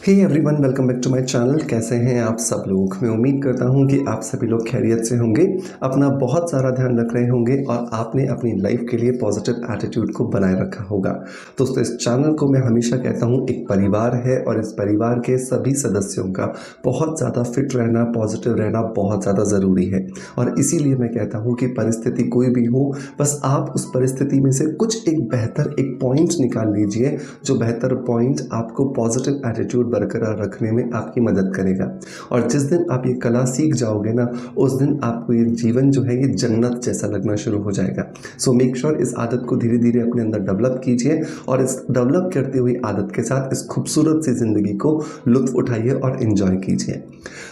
Hey everyone, welcome back to my channel. कैसे हैं आप सब लोग? मैं उम्मीद करता हूं कि आप सभी लोग खैरियत से होंगे, अपना बहुत सारा ध्यान रख रहे होंगे और आपने अपनी लाइफ के लिए पॉजिटिव एटीट्यूड को बनाए रखा होगा। दोस्तों, इस चैनल को मैं हमेशा कहता हूं एक परिवार है और इस परिवार के सभी सदस्यों का बहुत ज़्यादा फिट रहना, पॉजिटिव रहना बहुत ज़्यादा ज़रूरी है। और इसीलिए मैं कहता हूँ कि परिस्थिति कोई भी हो, बस आप उस परिस्थिति में से कुछ एक बेहतर एक पॉइंट निकाल लीजिए, जो बेहतर पॉइंट आपको पॉजिटिव एटीट्यूड बरकरार रखने में आपकी मदद करेगा। और जिस दिन आप ये कला सीख जाओगे ना, उस दिन आपको ये जीवन जो है ये जन्नत जैसा लगना शुरू हो जाएगा। सो मेक श्योर इस आदत को धीरे धीरे अपने अंदर डेवलप कीजिए और इस डेवलप करती हुई आदत के साथ इस खूबसूरत सी ज़िंदगी को लुत्फ़ उठाइए और इन्जॉय कीजिए।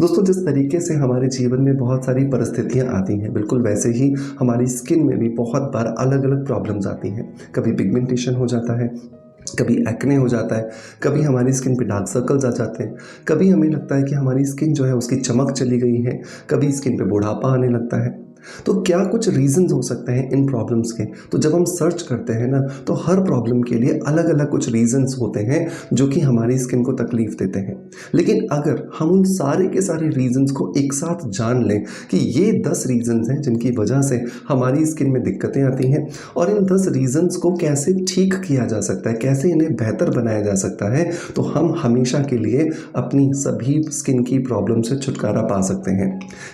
दोस्तों, जिस तरीके से हमारे जीवन में बहुत सारी परिस्थितियाँ आती हैं, बिल्कुल वैसे ही हमारी स्किन में भी बहुत बार अलग अलग प्रॉब्लम्स आती हैं। कभी पिगमेंटेशन हो जाता है, कभी एक्ने हो जाता है, कभी हमारी स्किन पे डार्क सर्कल्स आ जाते हैं, कभी हमें लगता है कि हमारी स्किन जो है उसकी चमक चली गई है, कभी स्किन पे बुढ़ापा आने लगता है। तो क्या कुछ रीजंस हो सकते हैं इन प्रॉब्लम्स के? तो जब हम सर्च करते हैं ना, तो हर प्रॉब्लम के लिए अलग अलग कुछ रीजंस होते हैं जो कि हमारी स्किन को तकलीफ देते हैं। लेकिन अगर हम उन सारे के सारे रीजंस को एक साथ जान लें कि ये 10 रीजंस हैं जिनकी वजह से हमारी स्किन में दिक्कतें आती हैं और इन 10 रीजंस को कैसे ठीक किया जा सकता है, कैसे इन्हें बेहतर बनाया जा सकता है, तो हम हमेशा के लिए अपनी सभी स्किन की प्रॉब्लम से छुटकारा पा सकते हैं।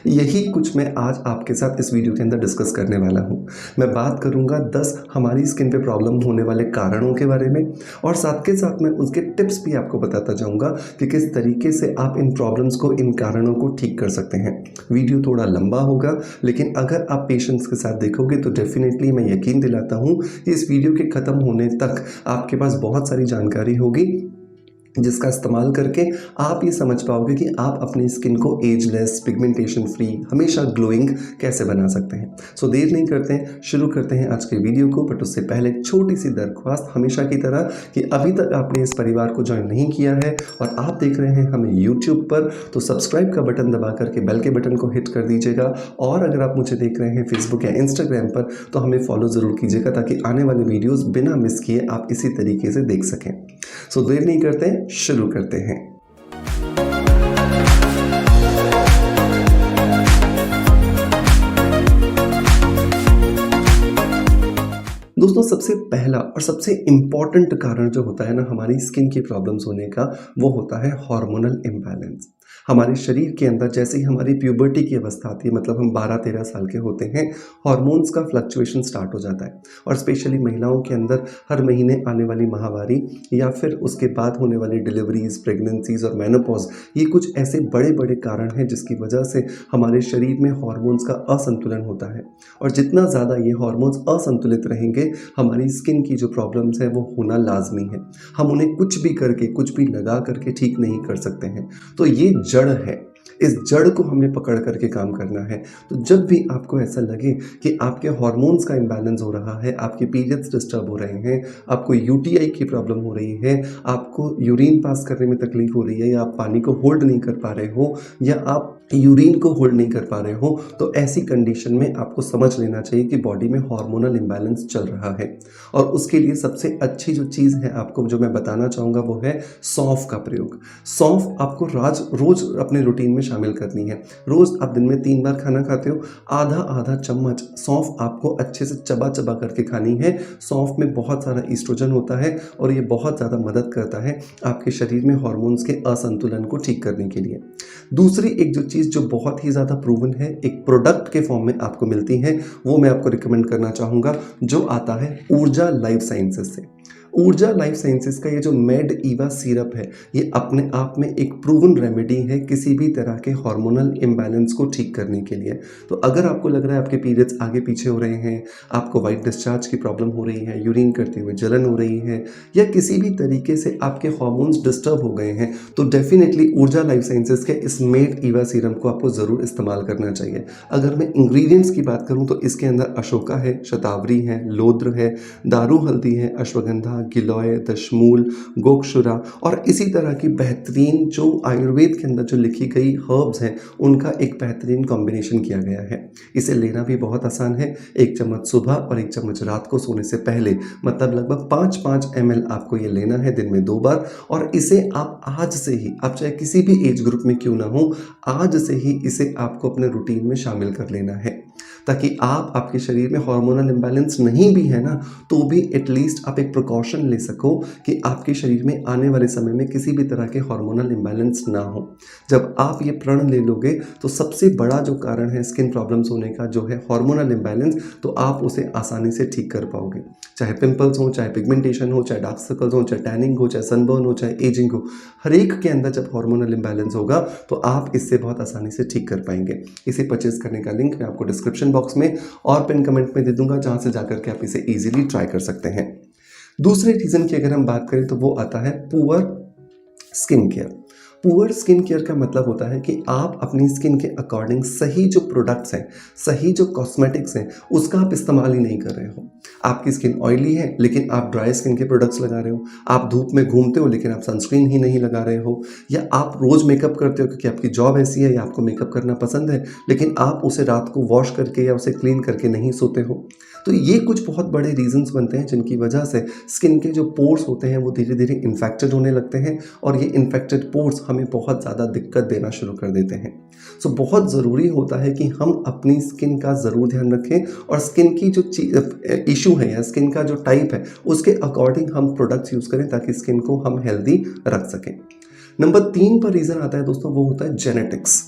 यही कुछ मैं आज आपके साथ इस वीडियो के अंदर डिस्कस करने वाला हूं। मैं बात करूंगा 10 हमारी स्किन पे प्रॉब्लम होने वाले कारणों के बारे में और साथ के साथ मैं उसके टिप्स भी आपको बताता जाऊंगा कि किस तरीके से आप इन प्रॉब्लम्स को, इन कारणों को ठीक कर सकते हैं। वीडियो थोड़ा लंबा होगा, लेकिन अगर आप पेशेंस के साथ देखोगे तो डेफिनेटली मैं यकीन दिलाता हूं कि इस वीडियो के ख़त्म होने तक आपके पास बहुत सारी जानकारी होगी जिसका इस्तेमाल करके आप ये समझ पाओगे कि आप अपनी स्किन को एजलेस, पिगमेंटेशन फ्री, हमेशा ग्लोइंग कैसे बना सकते हैं। सो देर नहीं करते हैं, शुरू करते हैं आज के वीडियो को। बट उससे पहले एक छोटी सी दरख्वास्त हमेशा की तरह कि अभी तक आपने इस परिवार को ज्वाइन नहीं किया है और आप देख रहे हैं हमें यूट्यूब पर, तो सब्सक्राइब का बटन दबा करके बेल के बटन को हिट कर दीजिएगा। और अगर आप मुझे देख रहे हैं फेसबुक या इंस्टाग्राम पर, तो हमें फॉलो ज़रूर कीजिएगा ताकि आने वाले वीडियोज़ बिना मिस किए आप इसी तरीके से देख सकें। सो देर नहीं करते हैं, शुरू करते हैं। दोस्तों, सबसे पहला और सबसे इम्पॉर्टेंट कारण जो होता है ना हमारी स्किन की प्रॉब्लम्स होने का, वो होता है हार्मोनल इम्बैलेंस। हमारे शरीर के अंदर जैसे ही हमारी प्यूबर्टी की अवस्था आती है, मतलब हम 12-13 साल के होते हैं, हार्मोन्स का फ्लक्चुएशन स्टार्ट हो जाता है। और स्पेशली महिलाओं के अंदर हर महीने आने वाली माहवारी या फिर उसके बाद होने वाली डिलीवरीज, प्रेगनेंसीज और मेनोपॉज, ये कुछ ऐसे बड़े बड़े कारण हैं जिसकी वजह से हमारे शरीर में हार्मोन्स का असंतुलन होता है। और जितना ज़्यादा ये हार्मोन्स असंतुलित रहेंगे, हमारी स्किन की जो प्रॉब्लम्स है वो होना लाजमी है। हम उन्हें कुछ भी करके, कुछ भी लगा करके ठीक नहीं कर सकते हैं। तो ये जड़ है, इस जड़ को हमें पकड़ करके काम करना है। तो जब भी आपको ऐसा लगे कि आपके हार्मोन्स का इम्बैलेंस हो रहा है, आपके पीरियड्स डिस्टर्ब हो रहे हैं, आपको यूटीआई की प्रॉब्लम हो रही है, आपको यूरिन पास करने में तकलीफ हो रही है, या आप पानी को होल्ड नहीं कर पा रहे हो, या आप यूरिन को होल्ड नहीं कर पा रहे हो, तो ऐसी कंडीशन में आपको समझ लेना चाहिए कि बॉडी में हार्मोनल इम्बैलेंस चल रहा है। और उसके लिए सबसे अच्छी जो चीज़ है आपको, जो मैं बताना चाहूँगा, वो है सौंफ का प्रयोग। सौंफ आपको रोज़ अपने रूटीन में शामिल करनी है। रोज़ आप दिन में 3 बार खाना खाते हो, आधा आधा चम्मच सौंफ आपको अच्छे से चबा चबा करके खानी है। सौंफ में बहुत सारा ईस्ट्रोजन होता है और ये बहुत ज़्यादा मदद करता है आपके शरीर में हार्मोन्स के असंतुलन को ठीक करने के लिए। दूसरी एक जो चीज़ जो बहुत ही ज़्यादा प्रूवन है, एक प्रोडक्ट के फॉर्म में आपको मिलती है, वो मैं आपको रिकमेंड करना चाहूँगा, जो आता है ऊर्जा लाइफ साइंसेज से। ऊर्जा लाइफ साइंसेज का ये जो मेड ईवा सिरप है, ये अपने आप में एक प्रूवन रेमेडी है किसी भी तरह के हार्मोनल इम्बैलेंस को ठीक करने के लिए। तो अगर आपको लग रहा है आपके पीरियड्स आगे पीछे हो रहे हैं, आपको वाइट डिस्चार्ज की प्रॉब्लम हो रही है, यूरिन करते हुए जलन हो रही है, या किसी भी तरीके से आपके हार्मोन्स डिस्टर्ब हो गए हैं, तो डेफिनेटली ऊर्जा लाइफ साइंसेज के इस मेड ईवा सीरम को आपको ज़रूर इस्तेमाल करना चाहिए। अगर मैं इंग्रेडिएंट्स की बात करूँ तो इसके अंदर अशोका है, शतावरी है, लोद्र है, दारू हल्दी है, अश्वगंधा गिलोय, दशमूल, गोक्षुरा और इसी तरह की बेहतरीन जो आयुर्वेद के अंदर जो लिखी गई हर्ब्स हैं उनका एक बेहतरीन कॉम्बिनेशन किया गया है। इसे लेना भी बहुत आसान है। 1 चम्मच सुबह और 1 चम्मच रात को सोने से पहले, मतलब लगभग 5-5 ml आपको ये लेना है दिन में 2 बार। और इसे आप आज से ही, आप चाहे किसी भी एज ग्रुप में क्यों ना हो, आज से ही इसे आपको अपने रूटीन में शामिल कर लेना है, ताकि आपके शरीर में हार्मोनल इम्बैलेंस नहीं भी है ना, तो भी एटलीस्ट आप एक प्रिकॉशन ले सको कि आपके शरीर में आने वाले समय में किसी भी तरह के हार्मोनल इम्बैलेंस ना हो। जब आप ये प्रण ले लोगे तो सबसे बड़ा जो कारण है स्किन प्रॉब्लम्स होने का, जो है हार्मोनल इम्बैलेंस, तो आप उसे आसानी से ठीक कर पाओगे। चाहे पिंपल्स हो, चाहे पिगमेंटेशन हो, चाहे डार्क सर्कल्स हो, चाहे टैनिंग हो, चाहे सनबर्न हो, चाहे एजिंग हो, हर एक के अंदर जब हार्मोनल इम्बैलेंस होगा तो आप इससे बहुत आसानी से ठीक कर पाएंगे। इसे परचेज करने का लिंक मैं आपको डिस्क्रिप्शन बॉक्स में और पिन कमेंट में दे दूंगा, जहां से जाकर के आप इसे इजीली ट्राई कर सकते हैं। दूसरे रीजन की अगर हम बात करें तो वो आता है poor skin care. Poor skin care का मतलब होता है कि आप अपनी स्किन के अकॉर्डिंग सही जो प्रोडक्ट्स हैं, सही जो कॉस्मेटिक्स हैं, उसका आप इस्तेमाल ही नहीं कर रहे हो। आपकी स्किन ऑयली है लेकिन आप ड्राई स्किन के प्रोडक्ट्स लगा रहे हो, आप धूप में घूमते हो लेकिन आप सनस्क्रीन ही नहीं लगा रहे हो, या आप रोज़ मेकअप करते हो क्योंकि आपकी जॉब ऐसी है या आपको मेकअप करना पसंद है, लेकिन आप उसे रात को वॉश करके या उसे क्लीन करके नहीं सोते हो। तो ये कुछ बहुत बड़े रीजंस बनते हैं जिनकी वजह से स्किन के जो पोर्स होते हैं वो धीरे धीरे इन्फेक्टेड होने लगते हैं, और ये इन्फेक्टेड पोर्स हमें बहुत ज़्यादा दिक्कत देना शुरू कर देते हैं। सो बहुत ज़रूरी होता है कि हम अपनी स्किन का ज़रूर ध्यान रखें, और स्किन की जो इशू है या स्किन का जो टाइप है उसके अकॉर्डिंग हम प्रोडक्ट्स यूज़ करें ताकि स्किन को हम हेल्दी रख सकें। नंबर 3 पर रीज़न आता है दोस्तों, वो होता है जेनेटिक्स।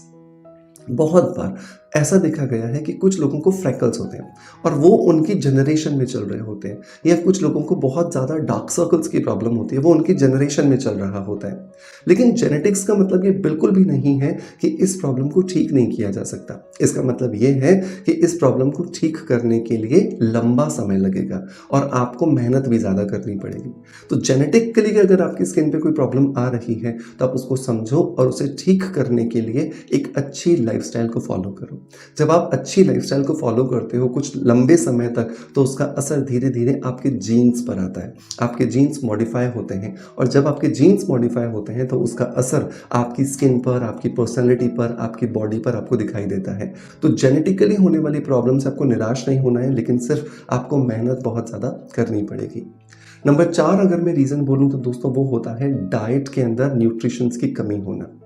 बहुत बार ऐसा देखा गया है कि कुछ लोगों को फ्रैकल्स होते हैं और वो उनकी जनरेशन में चल रहे होते हैं, या कुछ लोगों को बहुत ज़्यादा डार्क सर्कल्स की प्रॉब्लम होती है, वो उनकी जनरेशन में चल रहा होता है। लेकिन जेनेटिक्स का मतलब ये बिल्कुल भी नहीं है कि इस प्रॉब्लम को ठीक नहीं किया जा सकता। इसका मतलब ये है कि इस प्रॉब्लम को ठीक करने के लिए लंबा समय लगेगा और आपको मेहनत भी ज़्यादा करनी पड़ेगी। तो जेनेटिकली अगर आपकी स्किन पे कोई प्रॉब्लम आ रही है तो आप उसको समझो और उसे ठीक करने के लिए एक अच्छी लाइफस्टाइल को फॉलो करो। जब आप अच्छी लाइफस्टाइल को फॉलो करते हो कुछ लंबे समय तक, तो उसका असर धीरे धीरे आपके जीन्स पर आता है। आपके जीन्स मॉडिफाई होते हैं, और जब आपके जीन्स मॉडिफाई होते हैं तो उसका असर आपकी स्किन पर, आपकी पर्सनैलिटी पर, आपकी बॉडी पर आपको दिखाई देता है। तो जेनेटिकली होने वाली प्रॉब्लम से आपको निराश नहीं होना है, लेकिन सिर्फ आपको मेहनत बहुत ज़्यादा करनी पड़ेगी। नंबर 4 अगर मैं रीज़न बोलूँ तो दोस्तों वो होता है डाइट के अंदर न्यूट्रिशंस की कमी होना।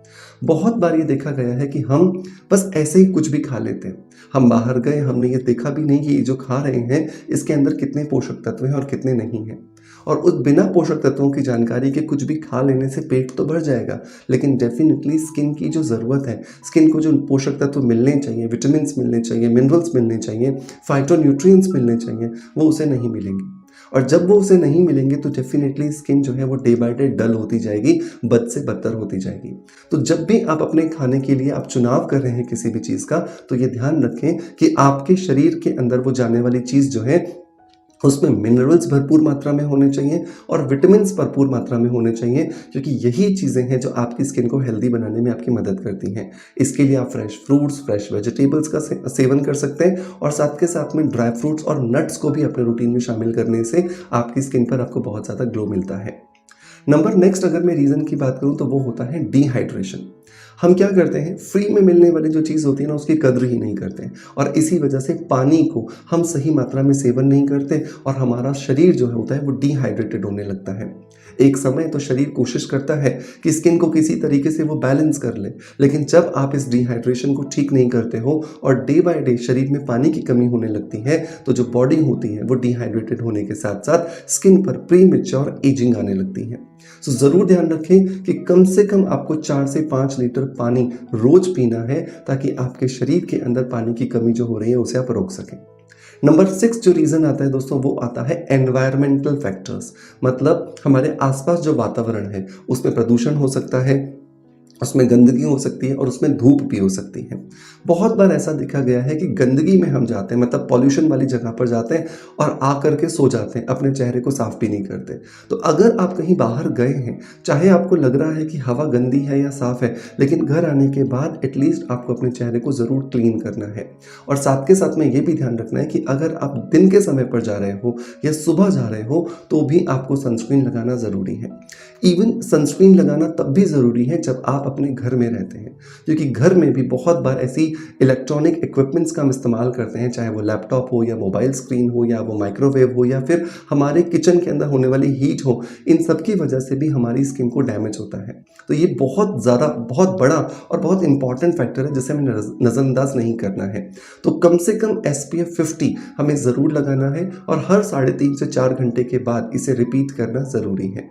बहुत बार ये देखा गया है कि हम बस ऐसे ही कुछ भी खा लेते हैं। हम बाहर गए, हमने ये देखा भी नहीं कि ये जो खा रहे हैं इसके अंदर कितने पोषक तत्व हैं और कितने नहीं हैं। और उस बिना पोषक तत्वों की जानकारी के कुछ भी खा लेने से पेट तो भर जाएगा, लेकिन डेफिनेटली स्किन की जो ज़रूरत है, स्किन को जो पोषक तत्व मिलने चाहिए, विटामिन्स मिलने चाहिए, मिनरल्स मिलने चाहिए, फाइटोन्यूट्रिएंट्स मिलने चाहिए, वो उसे नहीं मिलेंगे। और जब वो उसे नहीं मिलेंगे तो डेफिनेटली स्किन जो है वो डे बाय डे डल होती जाएगी, बद से बदतर होती जाएगी। तो जब भी आप अपने खाने के लिए आप चुनाव कर रहे हैं किसी भी चीज़ का, तो ये ध्यान रखें कि आपके शरीर के अंदर वो जाने वाली चीज़ जो है उसमें मिनरल्स भरपूर मात्रा में होने चाहिए और विटामिन्स भरपूर मात्रा में होने चाहिए, क्योंकि यही चीज़ें हैं जो आपकी स्किन को हेल्दी बनाने में आपकी मदद करती हैं। इसके लिए आप फ्रेश फ्रूट्स, फ्रेश वेजिटेबल्स का सेवन कर सकते हैं, और साथ के साथ में ड्राई फ्रूट्स और नट्स को भी अपने रूटीन में शामिल करने से आपकी स्किन पर आपको बहुत ज़्यादा ग्लो मिलता है। नंबर नेक्स्ट अगर मैं रीज़न की बात करूँ तो वो होता है डिहाइड्रेशन। हम क्या करते हैं, फ्री में मिलने वाली जो चीज़ होती है ना उसकी कद्र ही नहीं करते हैं, और इसी वजह से पानी को हम सही मात्रा में सेवन नहीं करते और हमारा शरीर जो होता है वो डिहाइड्रेटेड होने लगता है। एक समय तो शरीर कोशिश करता है कि स्किन को किसी तरीके से वो बैलेंस कर ले, लेकिन जब आप इस डिहाइड्रेशन को ठीक नहीं करते हो और डे बाय डे शरीर में पानी की कमी होने लगती है, तो जो बॉडी होती है वो डिहाइड्रेटेड होने के साथ साथ स्किन पर प्रीमेच्योर एजिंग आने लगती है। सो ज़रूर ध्यान रखें कि कम से कम आपको 4 से 5 लीटर पानी रोज पीना है, ताकि आपके शरीर के अंदर पानी की कमी जो हो रही है उसे आप रोक सकें। नंबर 6 जो रीज़न आता है दोस्तों वो आता है एनवायरमेंटल फैक्टर्स। मतलब हमारे आसपास जो वातावरण है उसमें प्रदूषण हो सकता है, उसमें गंदगी हो सकती है और उसमें धूप भी हो सकती है। बहुत बार ऐसा देखा गया है कि गंदगी में हम जाते हैं, मतलब पॉल्यूशन वाली जगह पर जाते हैं और आकर के सो जाते हैं, अपने चेहरे को साफ भी नहीं करते। तो अगर आप कहीं बाहर गए हैं, चाहे आपको लग रहा है कि हवा गंदी है या साफ है, लेकिन घर आने के बाद एटलीस्ट आपको अपने चेहरे को ज़रूर क्लीन करना है। और साथ के साथ में ये भी ध्यान रखना है कि अगर आप दिन के समय पर जा रहे हो या सुबह जा रहे हो तो भी आपको सनस्क्रीन लगाना ज़रूरी है। इवन सनस्क्रीन लगाना तब भी ज़रूरी है जब आप अपने घर में रहते हैं, क्योंकि घर में भी बहुत बार ऐसी इलेक्ट्रॉनिक इक्विपमेंट्स का हम इस्तेमाल करते हैं, चाहे वो लैपटॉप हो या मोबाइल स्क्रीन हो या वो माइक्रोवेव हो या फिर हमारे किचन के अंदर होने वाली हीट हो, इन सब की वजह से भी हमारी स्किन को डैमेज होता है। तो ये बहुत ज़्यादा, बहुत बड़ा और बहुत इंपॉर्टेंट फैक्टर है जिसे हमें नज़रअंदाज नहीं करना है। तो कम से कम SPF 50 हमें ज़रूर लगाना है और हर 3.5 से 4 घंटे के बाद इसे रिपीट करना ज़रूरी है।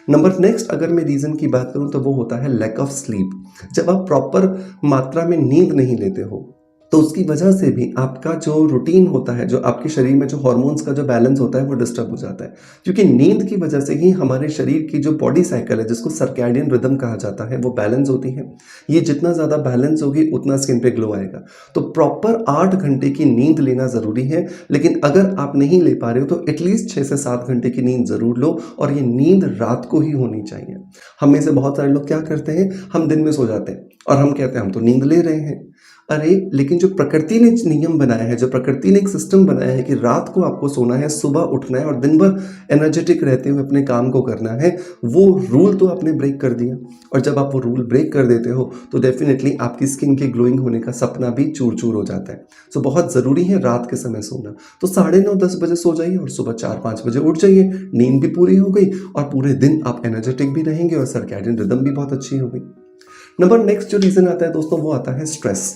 नंबर नेक्स्ट अगर मैं रीज़न की बात करूं तो वो होता है लैक ऑफ स्लीप। जब आप प्रॉपर मात्रा में नींद नहीं लेते हो तो उसकी वजह से भी आपका जो रूटीन होता है, जो आपके शरीर में जो हार्मोन्स का जो बैलेंस होता है वो डिस्टर्ब हो जाता है, क्योंकि नींद की वजह से ही हमारे शरीर की जो बॉडी साइकिल है, जिसको सर्कैडियन रिदम कहा जाता है, वो बैलेंस होती है। ये जितना ज़्यादा बैलेंस होगी उतना स्किन पे ग्लो आएगा। तो प्रॉपर 8 घंटे की नींद लेना ज़रूरी है, लेकिन अगर आप नहीं ले पा रहे हो तो एटलीस्ट 6 से 7 घंटे की नींद ज़रूर लो, और ये नींद रात को ही होनी चाहिए। हम में से बहुत सारे लोग क्या करते हैं, हम दिन में सो जाते हैं और हम कहते हैं हम तो नींद ले रहे हैं। अरे लेकिन जो प्रकृति ने नियम बनाया है, जो प्रकृति ने एक सिस्टम बनाया है कि रात को आपको सोना है, सुबह उठना है और दिन भर एनर्जेटिक रहते हुए अपने काम को करना है, वो रूल तो आपने ब्रेक कर दिया। और जब आप वो रूल ब्रेक कर देते हो तो डेफिनेटली आपकी स्किन के ग्लोइंग होने का सपना भी चूर चूर हो जाता है। सो बहुत ज़रूरी है रात के समय सोना। तो 9:30-10 बजे सो जाइए और सुबह 4-5 बजे उठ जाइए। नींद भी पूरी हो गई और पूरे दिन आप एनर्जेटिक भी रहेंगे और सर्कैडियन रिदम भी बहुत अच्छी हो गई। नंबर नेक्स्ट जो रीज़न आता है दोस्तों, वो आता है स्ट्रेस।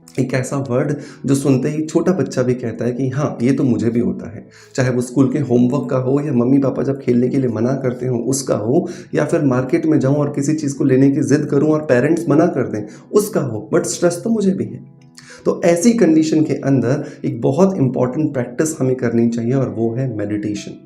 एक ऐसा वर्ड जो सुनते ही छोटा बच्चा भी कहता है कि हाँ, ये तो मुझे भी होता है। चाहे वो स्कूल के होमवर्क का हो या मम्मी पापा जब खेलने के लिए मना करते हो उसका हो, या फिर मार्केट में जाऊं और किसी चीज़ को लेने की ज़िद करूं और पेरेंट्स मना कर दें उसका हो, बट स्ट्रेस तो मुझे भी है। तो ऐसी कंडीशन के अंदर एक बहुत इंपॉर्टेंट प्रैक्टिस हमें करनी चाहिए और वो है मेडिटेशन।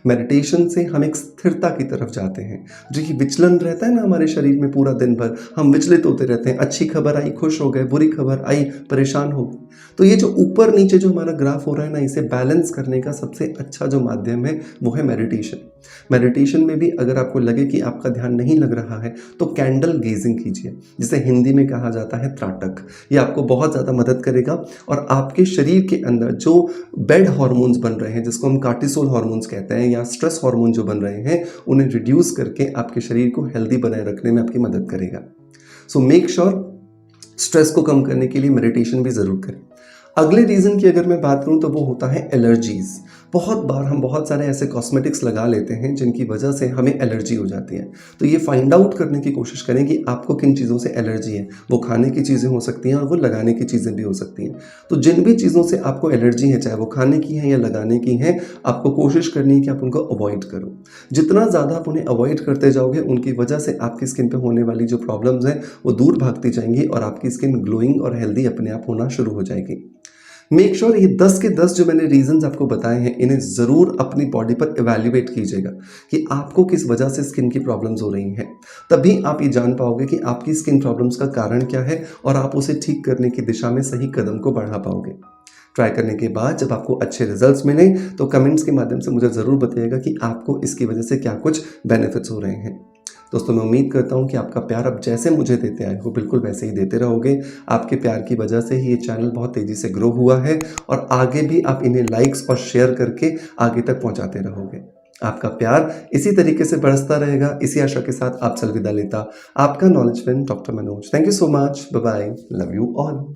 मेडिटेशन से हम एक स्थिरता की तरफ जाते हैं। जो कि विचलन रहता है ना हमारे शरीर में, पूरा दिन भर हम विचलित होते रहते हैं, अच्छी खबर आई खुश हो गए, बुरी खबर आई परेशान हो गए। तो ये जो ऊपर नीचे जो हमारा ग्राफ हो रहा है ना, इसे बैलेंस करने का सबसे अच्छा जो माध्यम है वो है मेडिटेशन। मेडिटेशन में भी अगर आपको लगे कि आपका ध्यान नहीं लग रहा है तो कैंडल गेजिंग कीजिए, जिसे हिंदी में कहा जाता है त्राटक। ये आपको बहुत ज़्यादा मदद करेगा और आपके शरीर के अंदर जो बेड हार्मोन्स बन रहे हैं, जिसको हम कार्टिसोल हार्मोन्स कहते हैं, या स्ट्रेस हार्मोन जो बन रहे हैं, उन्हें रिड्यूस करके आपके शरीर को हेल्दी बनाए रखने में आपकी मदद करेगा। सो मेक श्योर स्ट्रेस को कम करने के लिए मेडिटेशन भी ज़रूर करें। अगले रीज़न की अगर मैं बात करूं तो वो होता है एलर्जीज़। बहुत बार हम बहुत सारे ऐसे कॉस्मेटिक्स लगा लेते हैं जिनकी वजह से हमें एलर्जी हो जाती है। तो ये फाइंड आउट करने की कोशिश करें कि आपको किन चीज़ों से एलर्जी है। वो खाने की चीज़ें हो सकती हैं और वो लगाने की चीज़ें भी हो सकती हैं। तो जिन भी चीज़ों से आपको एलर्जी है, चाहे वो खाने की है या लगाने की है, आपको कोशिश करनी है कि आप उनको अवॉइड करो। जितना ज़्यादा आप उन्हें अवॉइड करते जाओगे, उनकी वजह से आपकी स्किन पर होने वाली जो प्रॉब्लम्स हैं वो दूर भागती जाएंगी और आपकी स्किन ग्लोइंग और हेल्दी अपने आप होना शुरू हो जाएगी। मेक श्योर ये 10 के 10 जो मैंने रीजंस आपको बताए हैं, इन्हें ज़रूर अपनी बॉडी पर इवैल्यूएट कीजिएगा कि आपको किस वजह से स्किन की प्रॉब्लम्स हो रही हैं। तभी आप ये जान पाओगे कि आपकी स्किन प्रॉब्लम्स का कारण क्या है और आप उसे ठीक करने की दिशा में सही कदम को बढ़ा पाओगे। ट्राई करने के बाद जब आपको अच्छे रिजल्ट्स मिलें तो कमेंट्स के माध्यम से मुझे ज़रूर बताइएगा कि आपको इसकी वजह से क्या कुछ बेनिफिट्स हो रहे हैं। दोस्तों, मैं उम्मीद करता हूँ कि आपका प्यार अब जैसे मुझे देते आए हो बिल्कुल वैसे ही देते रहोगे। आपके प्यार की वजह से ही ये चैनल बहुत तेज़ी से ग्रो हुआ है और आगे भी आप इन्हें लाइक्स और शेयर करके आगे तक पहुँचाते रहोगे। आपका प्यार इसी तरीके से बरसता रहेगा। इसी आशा के साथ आपसे अलविदा लेता आपका knowledge friend doctor Manoj. Thank you so much. Bye bye. Love you all.